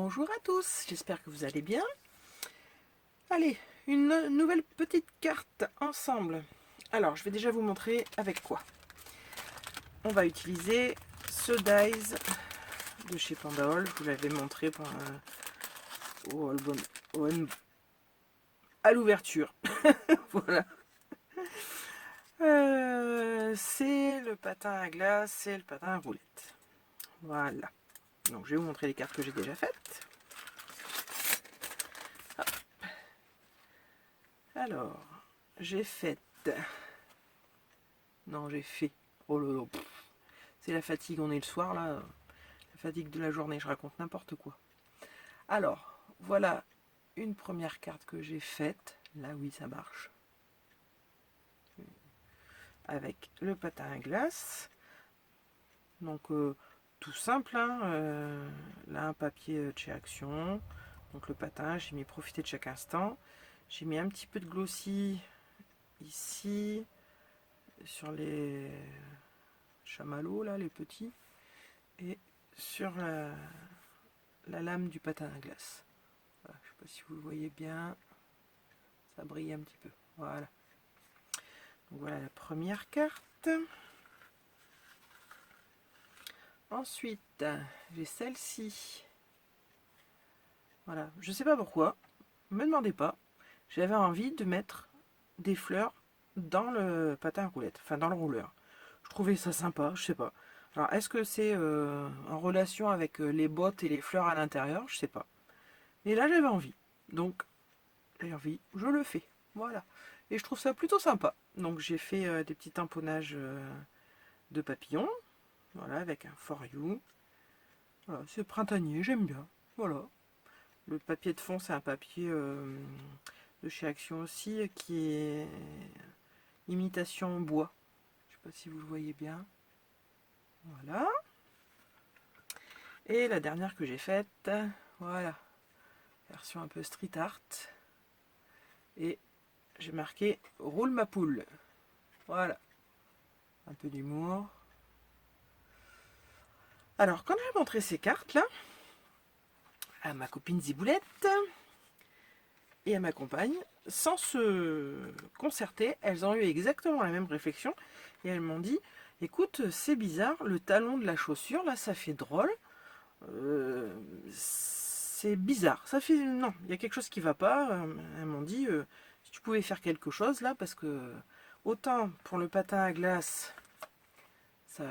Bonjour à tous, j'espère que vous allez bien. Allez, une nouvelle petite carte ensemble. Alors, je vais déjà vous montrer avec quoi. On va utiliser ce dies de chez Pandaol. Je vous l'avais montré à l'ouverture. Voilà. C'est le patin à glace, c'est le patin à roulette. Voilà. Donc, je vais vous montrer les cartes que j'ai déjà faites. Hop. Alors, j'ai fait... Non, j'ai fait... Oh là là, c'est la fatigue, on est le soir là. La fatigue de la journée, je raconte n'importe quoi. Alors, voilà une première carte que j'ai faite. Là, oui, ça marche. Avec le patin à glace. Donc, tout simple. Hein, là, un papier de chez Action. Donc, le patin, j'ai mis profiter de chaque instant. J'ai mis un petit peu de glossy ici. Sur les chamallows, là, les petits. Et sur la lame du patin à glace. Voilà, je ne sais pas si vous le voyez bien. Ça brille un petit peu. Voilà. Donc voilà la première carte. Ensuite, j'ai celle-ci. Voilà. Je ne sais pas pourquoi. Ne me demandez pas. J'avais envie de mettre des fleurs dans le patin à roulettes. Enfin, dans le rouleur. Je trouvais ça sympa. Je sais pas. Alors, est-ce que c'est en relation avec les bottes et les fleurs à l'intérieur? Je sais pas. Mais là, j'avais envie. Donc, j'ai envie. Je le fais. Voilà. Et je trouve ça plutôt sympa. Donc, j'ai fait des petits tamponnages de papillons. Voilà, avec un for you. Voilà, c'est printanier, j'aime bien. Voilà. Le papier de fond, c'est un papier de chez Action aussi, qui est imitation bois. Je sais pas si vous le voyez bien. Voilà. Et la dernière que j'ai faite, voilà. Version un peu street art. Et j'ai marqué roule ma poule. Voilà. Un peu d'humour. Alors, quand j'ai montré ces cartes là, à ma copine Ziboulette et à ma compagne, sans se concerter, elles ont eu exactement la même réflexion et elles m'ont dit, écoute, c'est bizarre, le talon de la chaussure là, ça fait drôle, c'est bizarre, ça fait non, il y a quelque chose qui va pas. Elles m'ont dit, si tu pouvais faire quelque chose là, parce que autant pour le patin à glace, ça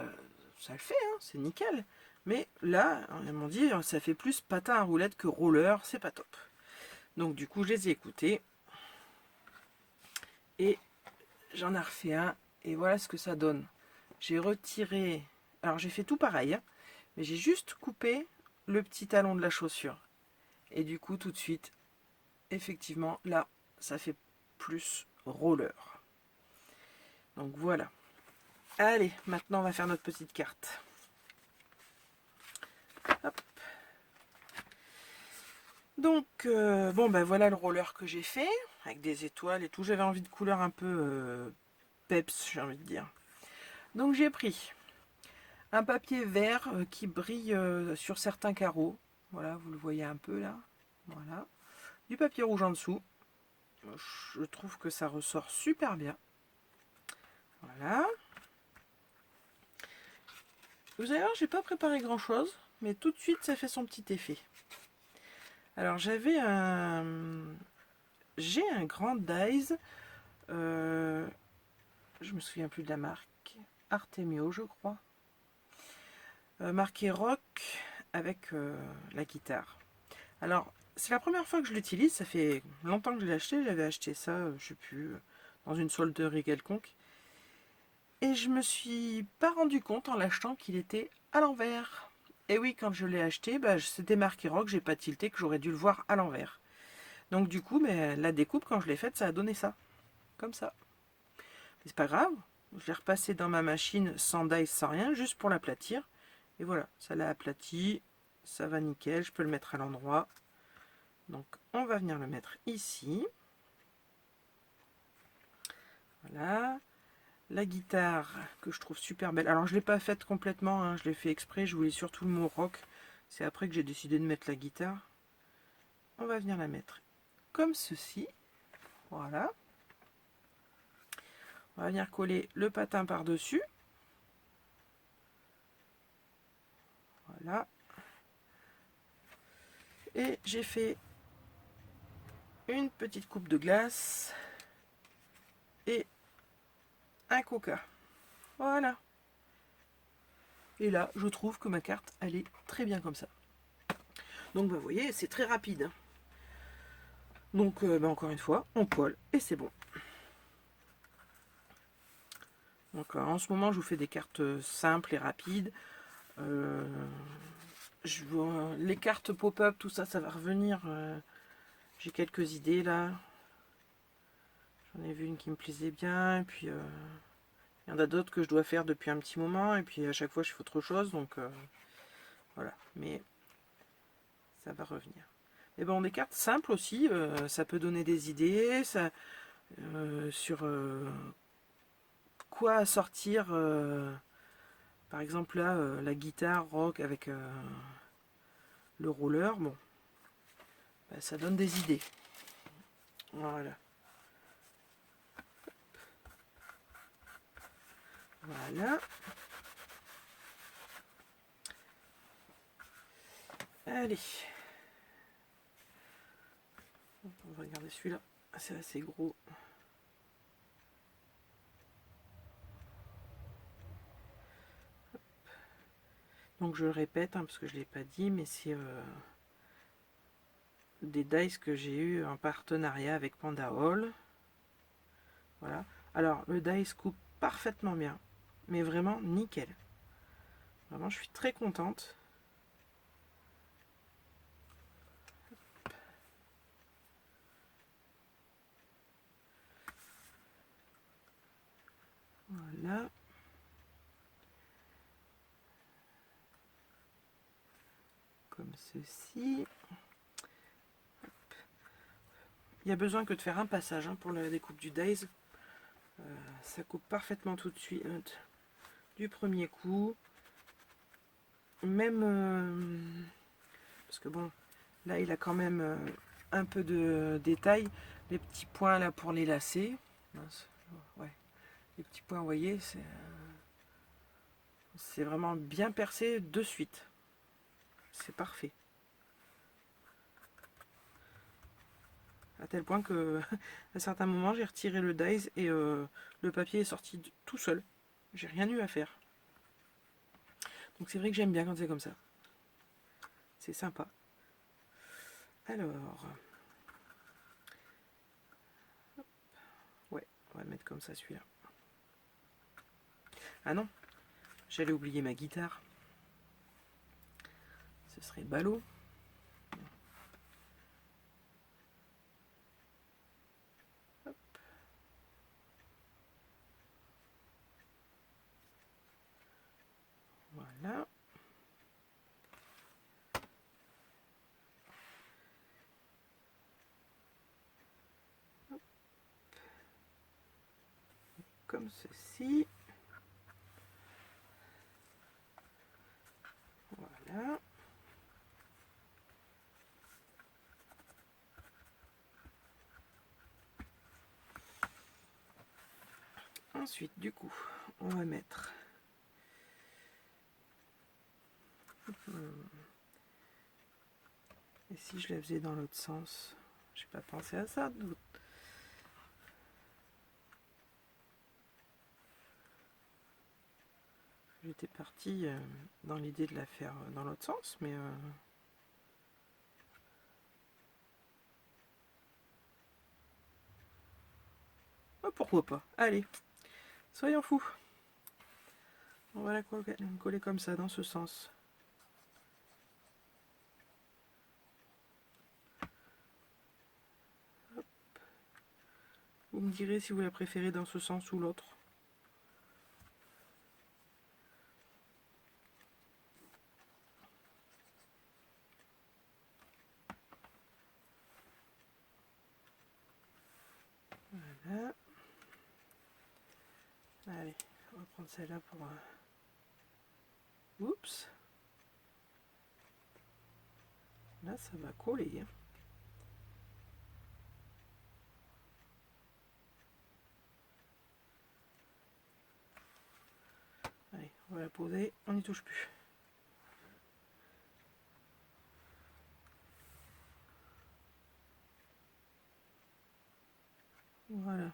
le fait, hein, c'est nickel. Mais là, elles m'ont dit, ça fait plus patin à roulette que roller, c'est pas top. Donc du coup, je les ai écoutés. Et j'en ai refait un. Et voilà ce que ça donne. J'ai retiré... Alors j'ai fait tout pareil, hein, mais j'ai juste coupé le petit talon de la chaussure. Et du coup, tout de suite, effectivement, là, ça fait plus roller. Donc voilà. Allez, maintenant on va faire notre petite carte. Hop. Donc, bon, ben voilà le roller que j'ai fait, avec des étoiles et tout. J'avais envie de couleur un peu peps, j'ai envie de dire. Donc j'ai pris un papier vert qui brille sur certains carreaux. Voilà, vous le voyez un peu là. Voilà. Du papier rouge en dessous. Je trouve que ça ressort super bien. Voilà. Vous allez voir, j'ai pas préparé grand chose, mais tout de suite ça fait son petit effet. Alors j'avais j'ai un grand dies, je me souviens plus de la marque, Artemio je crois, marqué rock avec la guitare. Alors c'est la première fois que je l'utilise, ça fait longtemps que je l'ai acheté, j'avais acheté ça, je sais plus, dans une solderie quelconque. Et je me suis pas rendu compte en l'achetant qu'il était à l'envers. Et oui, quand je l'ai acheté, bah, c'était marqué rock, j'ai pas tilté que j'aurais dû le voir à l'envers. Donc du coup, mais la découpe, quand je l'ai faite, ça a donné ça. Comme ça. Mais c'est pas grave. Je l'ai repassé dans ma machine sans dice, sans rien, juste pour l'aplatir. Et voilà, ça l'a aplati. Ça va nickel, je peux le mettre à l'endroit. Donc on va venir le mettre ici. Voilà. La guitare que je trouve super belle. Alors je ne l'ai pas faite complètement, hein, je l'ai fait exprès, je voulais surtout le mot rock. C'est après que j'ai décidé de mettre la guitare. on va venir la mettre comme ceci. Voilà. On va venir coller le patin par-dessus. Voilà. Et j'ai fait une petite coupe de glace et un coca. Voilà. Et là, je trouve que ma carte, elle est très bien comme ça. Donc, vous voyez, c'est très rapide. Donc, encore une fois, on colle et c'est bon. Donc, en ce moment, je vous fais des cartes simples et rapides. Les cartes pop-up, tout ça, ça va revenir. J'ai quelques idées là. J'en ai vu une qui me plaisait bien. Et puis, il y en a d'autres que je dois faire depuis un petit moment. Et puis, à chaque fois, je fais autre chose. Donc, voilà. Mais ça va revenir. Et bon, des cartes simples aussi. Ça peut donner des idées. Ça, sur quoi sortir. Par exemple, là, la guitare rock avec le roller. Bon, bah, ça donne des idées. Voilà. Voilà. Allez. On va regarder celui-là. C'est assez gros. Donc je le répète, hein, parce que je ne l'ai pas dit, mais c'est des dice que j'ai eu en partenariat avec Panda Hall. Voilà. Alors le dice coupe parfaitement bien, mais vraiment nickel. Vraiment, je suis très contente. Voilà. Comme ceci. Il y a besoin que de faire un passage, hein, pour la découpe du dice. Ça coupe parfaitement tout de suite, du premier coup. Même parce que bon, là il a quand même un peu de détail. Les petits points là pour les lacets. Ouais. Les petits points, vous voyez, c'est vraiment bien percé de suite. C'est parfait. À tel point que à certains moments j'ai retiré le dies et le papier est sorti tout seul. J'ai rien eu à faire. Donc c'est vrai que j'aime bien quand c'est comme ça. C'est sympa. Alors, ouais, on va le mettre comme ça celui-là. Ah non, j'allais oublier ma guitare. Ce serait ballot. Hop. Voilà. Hop. Comme ceci. Voilà. Ensuite, du coup, on va mettre et si je la faisais dans l'autre sens, j'ai pas pensé à ça. J'étais partie dans l'idée de la faire dans l'autre sens, mais oh, pourquoi pas. Allez, soyons fous. On va la coller comme ça, dans ce sens. Hop. Vous me direz si vous la préférez dans ce sens ou l'autre. Voilà. Allez, on va prendre celle-là pour... Oups. Là, ça va coller. Hein. On va la poser, on n'y touche plus. Voilà.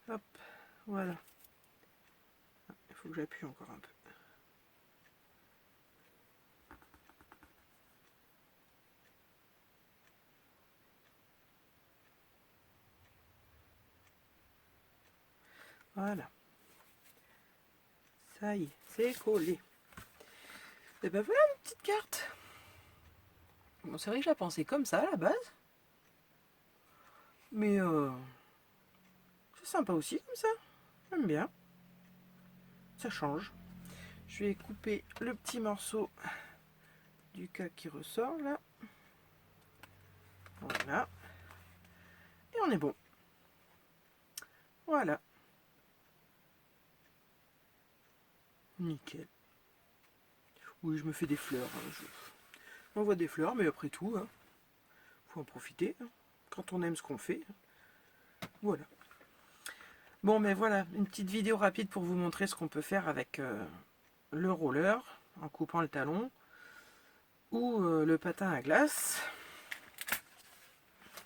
Hop, voilà. Il faut que j'appuie encore un peu. Voilà. Ça y est, c'est collé. Et ben voilà une petite carte. Bon, c'est vrai que je la pensais comme ça à la base. Mais c'est sympa aussi comme ça. J'aime bien. Ça change. Je vais couper le petit morceau du cas qui ressort là. Voilà. Et on est bon. Voilà. Nickel. Oui, je me fais des fleurs. Je m'envoie des fleurs, mais après tout, faut en profiter. Quand on aime ce qu'on fait. Voilà. Bon, mais voilà, une petite vidéo rapide pour vous montrer ce qu'on peut faire avec le roller, en coupant le talon, ou le patin à glace,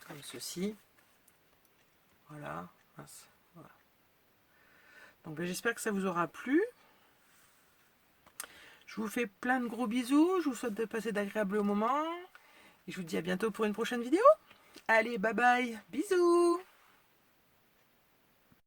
comme ceci. Voilà. Voilà. Donc ben, j'espère que ça vous aura plu. Je vous fais plein de gros bisous, je vous souhaite de passer d'agréables moments, et je vous dis à bientôt pour une prochaine vidéo. Allez, bye bye, bisous.